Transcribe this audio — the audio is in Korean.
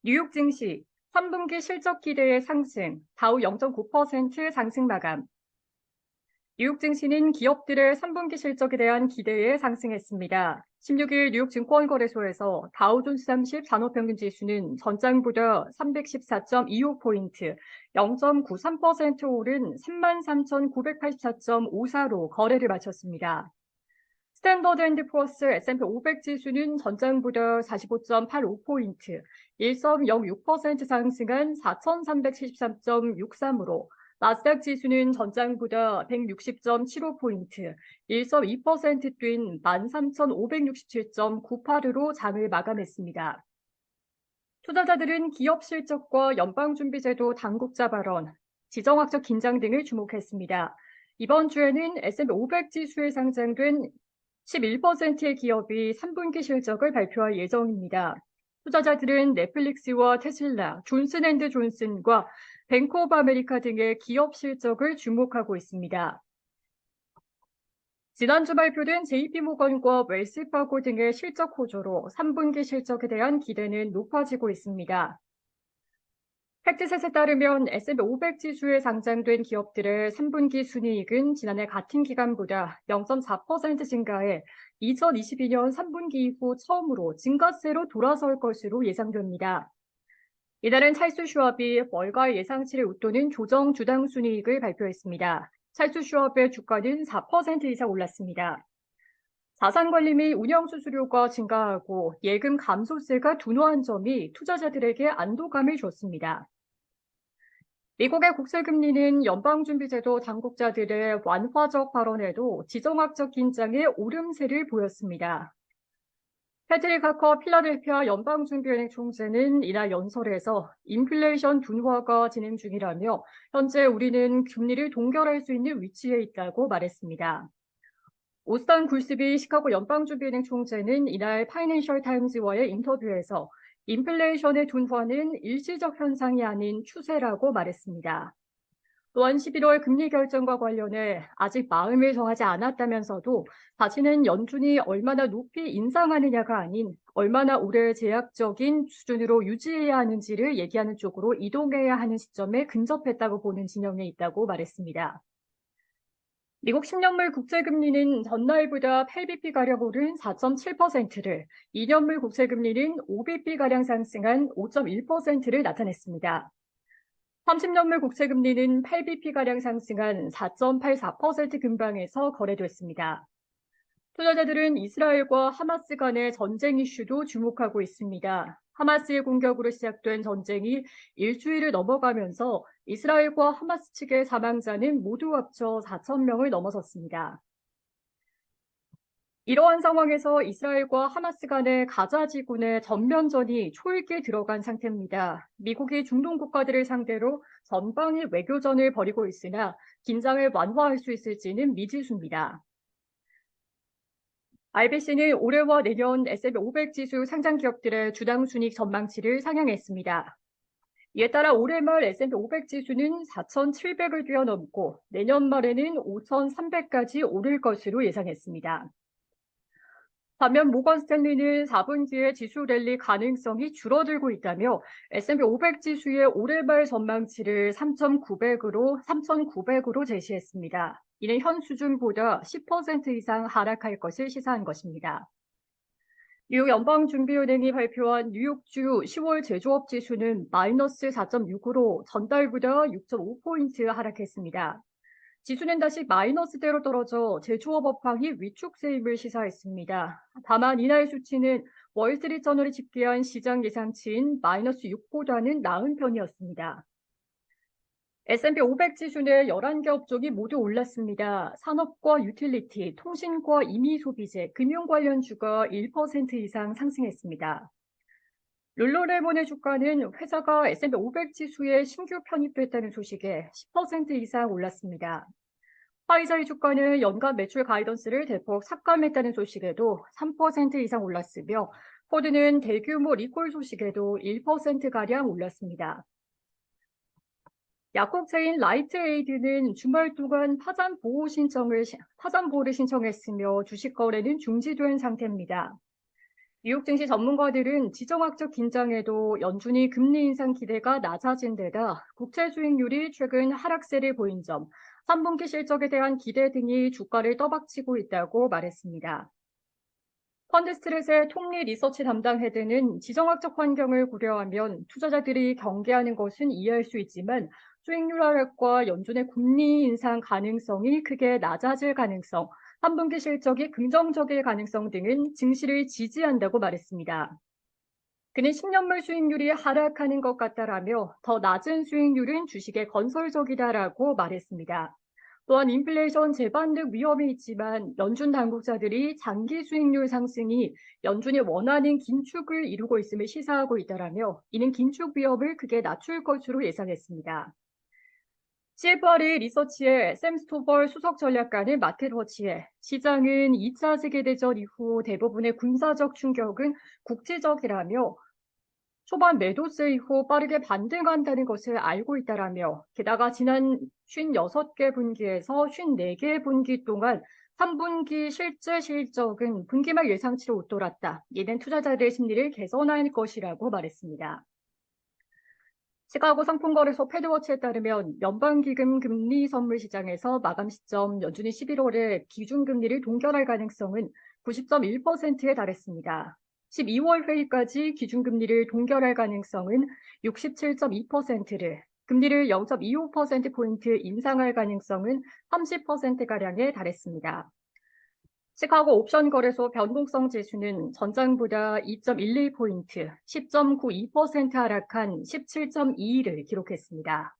뉴욕 증시 3분기 실적 기대의 상승, 다우 0.9% 상승 마감. 뉴욕 증시는 기업들의 3분기 실적에 대한 기대에 상승했습니다. 16일 뉴욕 증권거래소에서 다우존스 30 산업평균 지수는 전장보다 314.25포인트, 0.93% 오른 33,984.54로 거래를 마쳤습니다. 스탠더드 앤드 푸어스 S&P 500 지수는 전장보다 45.85포인트, 1.06% 상승한 4,373.63으로 나스닥 지수는 전장보다 160.75포인트, 1.2% 뛴 13,567.98으로 장을 마감했습니다. 투자자들은 기업 실적과 연방준비제도 당국자 발언, 지정학적 긴장 등을 주목했습니다. 이번 주에는 S&P 500 지수에 상장된 11%의 기업이 3분기 실적을 발표할 예정입니다. 투자자들은 넷플릭스와 테슬라, 존슨앤드존슨과 뱅크 오브 아메리카 등의 기업 실적을 주목하고 있습니다. 지난주 발표된 JP모건과 웰스파고 등의 실적 호조로 3분기 실적에 대한 기대는 높아지고 있습니다. 팩트셋에 따르면 S&P 500 지수에 상장된 기업들의 3분기 순이익은 지난해 같은 기간보다 0.4% 증가해 2022년 3분기 이후 처음으로 증가세로 돌아설 것으로 예상됩니다. 이날은 찰스 슈왑이 월가의 예상치를 웃도는 조정 주당 순이익을 발표했습니다. 찰스 슈왑의 주가는 4% 이상 올랐습니다. 자산관리 및 운영수수료가 증가하고 예금 감소세가 둔화한 점이 투자자들에게 안도감을 줬습니다. 미국의 국채금리는 연방준비제도 당국자들의 완화적 발언에도 지정학적 긴장의 오름세를 보였습니다. 패트릭 하커 필라델피아 연방준비은행 총재는 이날 연설에서 인플레이션 둔화가 진행 중이라며 현재 우리는 금리를 동결할 수 있는 위치에 있다고 말했습니다. 오스탄 굴스비 시카고 연방준비은행 총재는 이날 파이낸셜 타임즈와의 인터뷰에서 인플레이션의 둔화는 일시적 현상이 아닌 추세라고 말했습니다. 또한 11월 금리 결정과 관련해 아직 마음을 정하지 않았다면서도 자신은 연준이 얼마나 높이 인상하느냐가 아닌 얼마나 오래 제약적인 수준으로 유지해야 하는지를 얘기하는 쪽으로 이동해야 하는 시점에 근접했다고 보는 진영에 있다고 말했습니다. 미국 10년물 국채금리는 전날보다 8bp가량 오른 4.7%를, 2년물 국채금리는 5bp가량 상승한 5.1%를 나타냈습니다. 30년물 국채금리는 8bp가량 상승한 4.84% 근방에서 거래됐습니다. 투자자들은 이스라엘과 하마스 간의 전쟁 이슈도 주목하고 있습니다. 하마스의 공격으로 시작된 전쟁이 일주일을 넘어가면서 이스라엘과 하마스 측의 사망자는 모두 합쳐 4,000명을 넘어섰습니다. 이러한 상황에서 이스라엘과 하마스 간의 가자 지구내 전면전이 초읽기에 들어간 상태입니다. 미국이 중동 국가들을 상대로 전방위 외교전을 벌이고 있으나 긴장을 완화할 수 있을지는 미지수입니다. RBC는 올해와 내년 S&P 500 지수 상장 기업들의 주당 순이익 전망치를 상향했습니다. 이에 따라 올해 말 S&P 500 지수는 4,700을 뛰어넘고 내년 말에는 5,300까지 오를 것으로 예상했습니다. 반면 모건 스탠리는 4분기에 지수 랠리 가능성이 줄어들고 있다며 S&P 500 지수의 올해 말 전망치를 3,900으로 제시했습니다. 이는 현 수준보다 10% 이상 하락할 것을 시사한 것입니다. 뉴욕 연방준비은행이 발표한 뉴욕주 10월 제조업 지수는 마이너스 4.6으로 전달보다 6.5포인트 하락했습니다. 지수는 다시 마이너스대로 떨어져 제조업 업황이 위축세임을 시사했습니다. 다만 이날 수치는 월스트리트저널이 집계한 시장 예상치인 마이너스 6보다는 나은 편이었습니다. S&P 500 지수 내 11개 업종이 모두 올랐습니다. 산업과 유틸리티, 통신과 임의소비재, 금융 관련주가 1% 이상 상승했습니다. 룰루레몬의 주가는 회사가 S&P 500 지수에 신규 편입됐다는 소식에 10% 이상 올랐습니다. 화이자의 주가는 연간 매출 가이던스를 대폭 삭감했다는 소식에도 3% 이상 올랐으며 포드는 대규모 리콜 소식에도 1%가량 올랐습니다. 약국체인 라이트에이드는 주말 동안 파산 보호를 신청했으며 주식 거래는 중지된 상태입니다. 뉴욕 증시 전문가들은 지정학적 긴장에도 연준이 금리 인상 기대가 낮아진 데다 국채 수익률이 최근 하락세를 보인 점, 3분기 실적에 대한 기대 등이 주가를 떠받치고 있다고 말했습니다. 펀드스트릿의 통리 리서치 담당 헤드는 지정학적 환경을 고려하면 투자자들이 경계하는 것은 이해할 수 있지만 수익률 하락과 연준의 금리 인상 가능성이 크게 낮아질 가능성, 3분기 실적이 긍정적일 가능성 등은 증시를 지지한다고 말했습니다. 그는 10년물 수익률이 하락하는 것 같다라며 더 낮은 수익률은 주식에 건설적이다라고 말했습니다. 또한 인플레이션 재반등 위험이 있지만 연준 당국자들이 장기 수익률 상승이 연준이 원하는 긴축을 이루고 있음을 시사하고 있다라며 이는 긴축 위험을 크게 낮출 것으로 예상했습니다. CFR의 리서치의 샘 스토벌 수석 전략가는 마켓워치에 시장은 2차 세계대전 이후 대부분의 군사적 충격은 국지적이라며 초반 매도세 이후 빠르게 반등한다는 것을 알고 있다라며 게다가 지난 56개 분기에서 54개 분기 동안 3분기 실제 실적은 분기말 예상치를 웃돌았다. 이는 투자자들의 심리를 개선할 것이라고 말했습니다. 시카고 상품거래소 패드워치에 따르면 연방기금 금리 선물 시장에서 마감 시점 연준이 11월에 기준금리를 동결할 가능성은 90.1%에 달했습니다. 12월 회의까지 기준금리를 동결할 가능성은 67.2%를, 금리를 0.25%포인트 인상할 가능성은 30%가량에 달했습니다. 시카고 옵션 거래소 변동성 지수는 전장보다 2.11포인트, 10.92% 하락한 17.21를 기록했습니다.